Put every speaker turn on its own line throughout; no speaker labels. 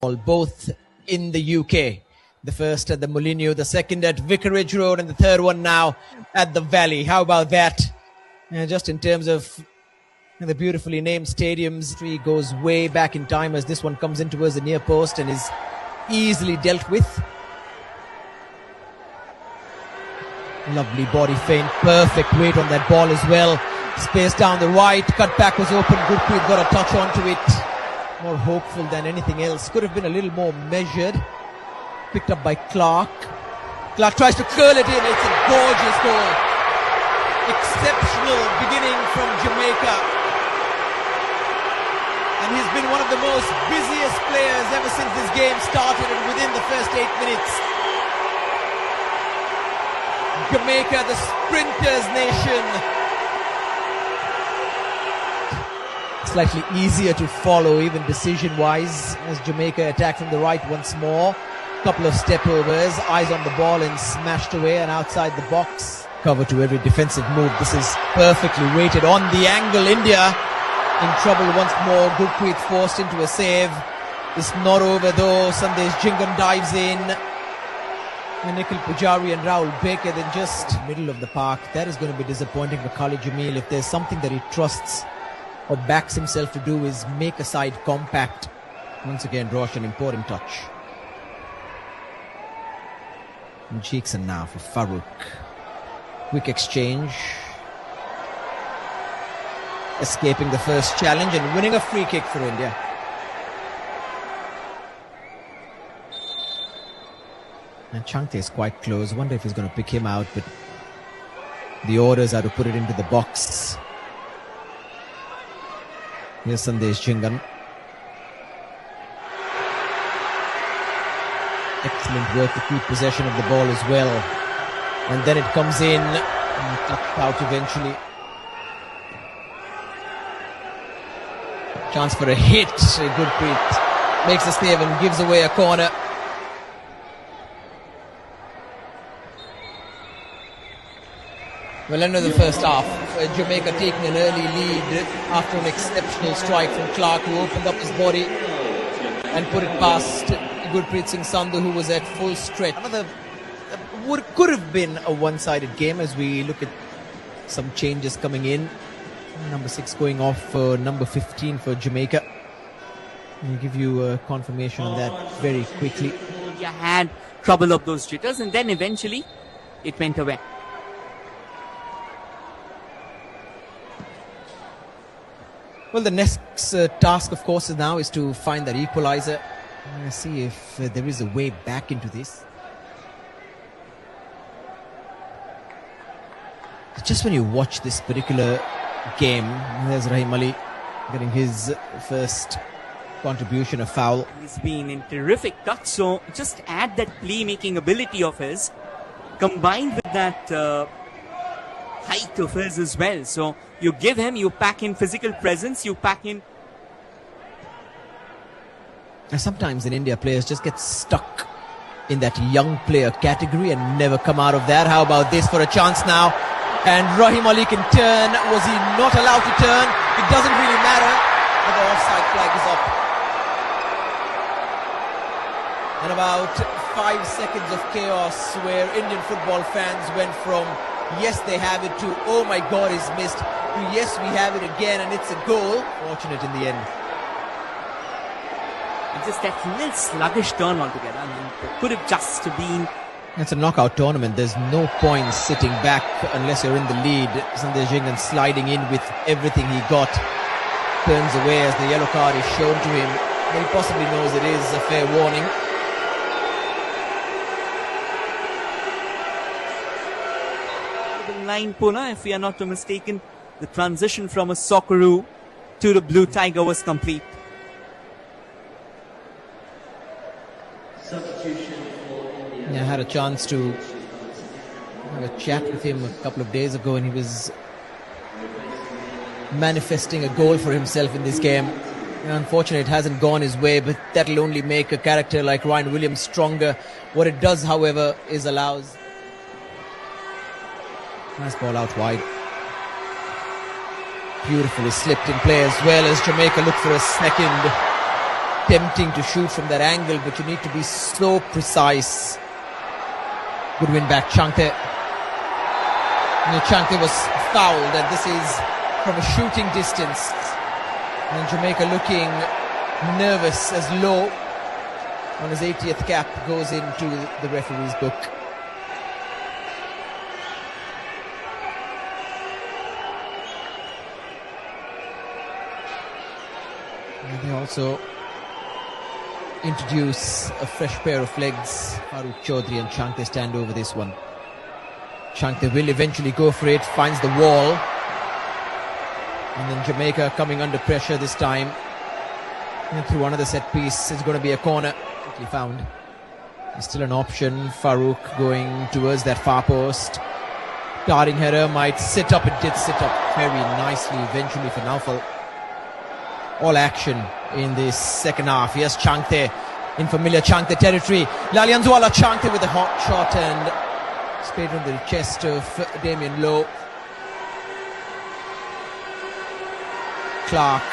both in the UK. The first at the Molineux, the second at Vicarage Road, and the third one now at the Valley. How about that? Just in terms of the beautifully named stadiums, he goes way back in time as this one comes in towards the near post and is easily dealt with. Lovely body feint, perfect weight on that ball as well. Space down the right, cut back was open, Gurpreet got a touch onto it. More hopeful than anything else. Could have been a little more measured. Picked up by Clark. Clark tries to curl it in. It's a gorgeous goal. Exceptional beginning from Jamaica. And he's been one of the most busiest players ever since this game started, and within the first 8 minutes. Jamaica, the sprinters nation. Slightly easier to follow, even decision-wise, as Jamaica attack from the right once more. Couple of step-overs, eyes on the ball and smashed away and outside the box. Cover to every defensive move. This is perfectly weighted on the angle. India in trouble once more. Gurpreet forced into a save. It's not over though. Sandesh Jhingan dives in. And Nikhil Pujari and Rahul Baker then just middle of the park. That is going to be disappointing for Khalid Jamil. If there's something that he trusts or backs himself to do, is make a side compact. Once again, Rosh, an important touch. And Jackson now for Farooq. Quick exchange. Escaping the first challenge and winning a free kick for India. And Changte is quite close. Wonder if he's going to pick him out, but the orders are to put it into the box. Here's Sandesh Jhingan. Excellent work to keep possession of the ball as well. And then it comes in and touched out eventually. Chance for a hit. Gurpreet makes a save and gives away a corner. Well, end of the first half, Jamaica taking an early lead after an exceptional strike from Clark, who opened up his body and put it past Gurpreet Singh Sandhu, who was at full stretch. Another could have been a one-sided game as we look at some changes coming in. Number 6 going off for number 15 for Jamaica. I'll give you a confirmation on that very quickly.
You had trouble of those jitters, and then eventually it went away.
Well, the next task, of course, now is to find that equalizer. See if there is a way back into this. Just when you watch this particular game, there's Rahim Ali getting his first contribution, a foul.
He's been in terrific touch, so just add that playmaking ability of his, combined with that height of his as well. So you give him, you pack in physical presence, you pack in.
And sometimes in India, players just get stuck in that young player category and never come out of that. How about this for a chance now? And Rahim Ali can turn. Was he not allowed to turn? It doesn't really matter. But the offside flag is up. And about 5 seconds of chaos where Indian football fans went from yes, they have it to oh my God, he's missed, to yes, we have it again and it's a goal. Fortunate in the end.
Just that little sluggish turn altogether. I mean, it could have just been.
It's a knockout tournament. There's no point sitting back unless you're in the lead. Sandesh Jhingan sliding in with everything he got. Turns away as the yellow card is shown to him. He possibly knows it is a fair warning.
The line puller, if we are not mistaken, the transition from a Socceroo to the Blue Tiger was complete.
Yeah, I had a chance to have a chat with him a couple of days ago, and he was manifesting a goal for himself in this game. Unfortunately, it hasn't gone his way, but that'll only make a character like Ryan Williams stronger. What it does, however, is allows. Nice ball out wide. Beautifully slipped in play as well as Jamaica look for a second. tempting to shoot from that angle, but you need to be so precise. Good win back, Changte. Changte was fouled, and this is from a shooting distance. And Jamaica looking nervous as Low on his 80th cap goes into the referee's book. And they also introduce a fresh pair of legs. Farooq Chaudhry and Changte stand over this one. Changte will eventually go for it, finds the wall. And then Jamaica coming under pressure this time. And through another set piece, it's going to be a corner. Quickly found. There's still an option. Farooq going towards that far post. Darting header might sit up. It did sit up very nicely eventually for Naufal. All action in this second half. Yes, Changte in familiar Changte territory. Lalianzuala Changte with a hot shot and spade on the chest of Damien Lowe. Clark,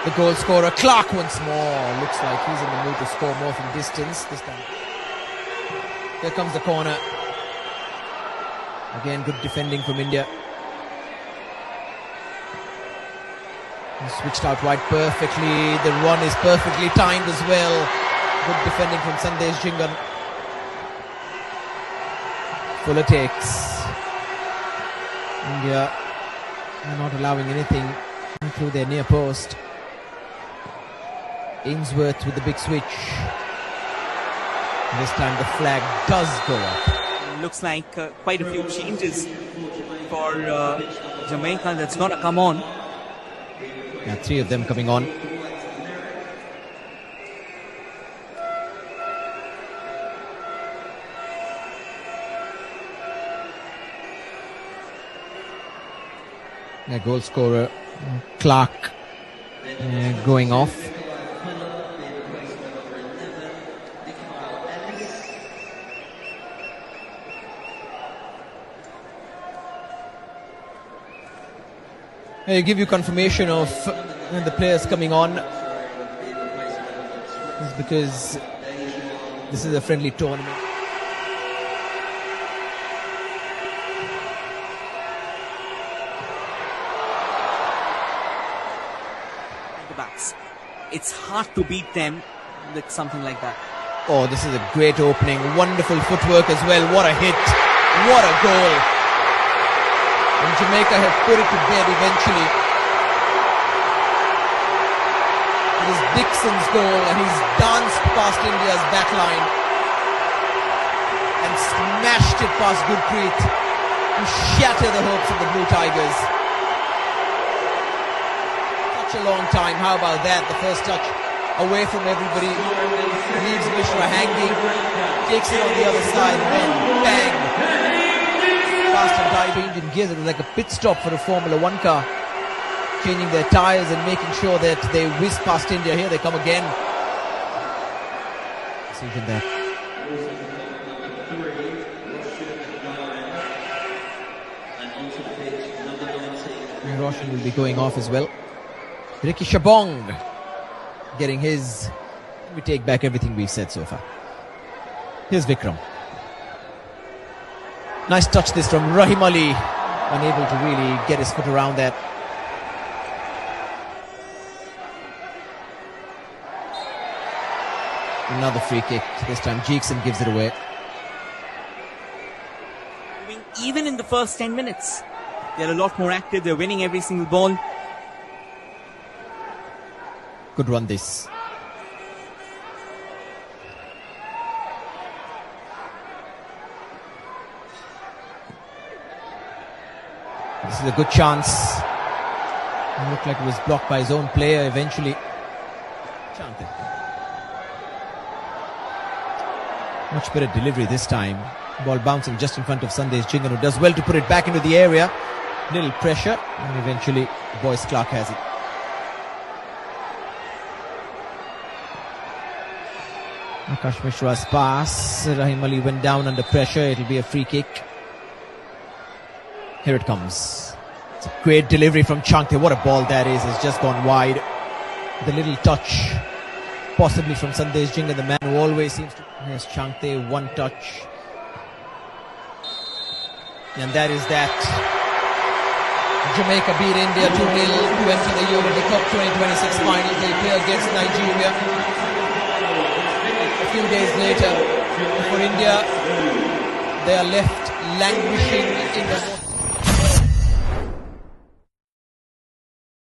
the goal scorer. Clark once more. Looks like he's in the mood to score more from distance this time. Here comes the corner. Again, good defending from India. He switched out wide perfectly. The run is perfectly timed as well. Good defending from Sandesh Jingan. Fuller takes. India are not allowing anything through their near post. Ainsworth with the big switch. This time the flag does go up.
Looks like quite a few changes for Jamaica. That's got to come on.
Yeah, 3 of them coming on. Yeah, goal scorer Clark going off. I give you confirmation of the players coming on. It's because this is a friendly tournament.
The backs. It's hard to beat them with something like that.
Oh, this is a great opening. Wonderful footwork as well. What a hit. What a goal. And Jamaica have put it to bed eventually. It is Dixon's goal, and he's danced past India's backline and smashed it past Gurpreet to shatter the hopes of the Blue Tigers. Such a long time. How about that? The first touch away from everybody. Leaves Mishra hanging. Takes it on the other side, and then bang. Fast and tight change in gears. It was like a pit stop for a Formula 1 car, changing their tyres and making sure that they whiz past India. Here they come again. Decision there. And Roshan will be going off as well. Ricky Shabong getting his. We take back everything we've said so far. Here's Vikram. Nice touch this from Rahim Ali, unable to really get his foot around that. Another free kick. This time Jeekson gives it away.
Even in the first 10 minutes, they're a lot more active. They're winning every single ball.
Good run this. This is a good chance. It looked like it was blocked by his own player eventually. Chante. Much better delivery this time. Ball bouncing just in front of Sandesh Jingan, who does well to put it back into the area. Little pressure, and eventually Boyce Clark has it. Akash Mishra's pass. Rahim Ali went down under pressure. It'll be a free kick. Here it comes. It's a great delivery from Changte. What a ball that is. It's just gone wide. The little touch possibly from Sandesh Jhingan, the man who always seems to... Yes, Changte, one touch. And that is that. Jamaica beat India 2-0 to enter the Unity Cup 2026 final. They play against Nigeria. A few days later, for India, they are left languishing in the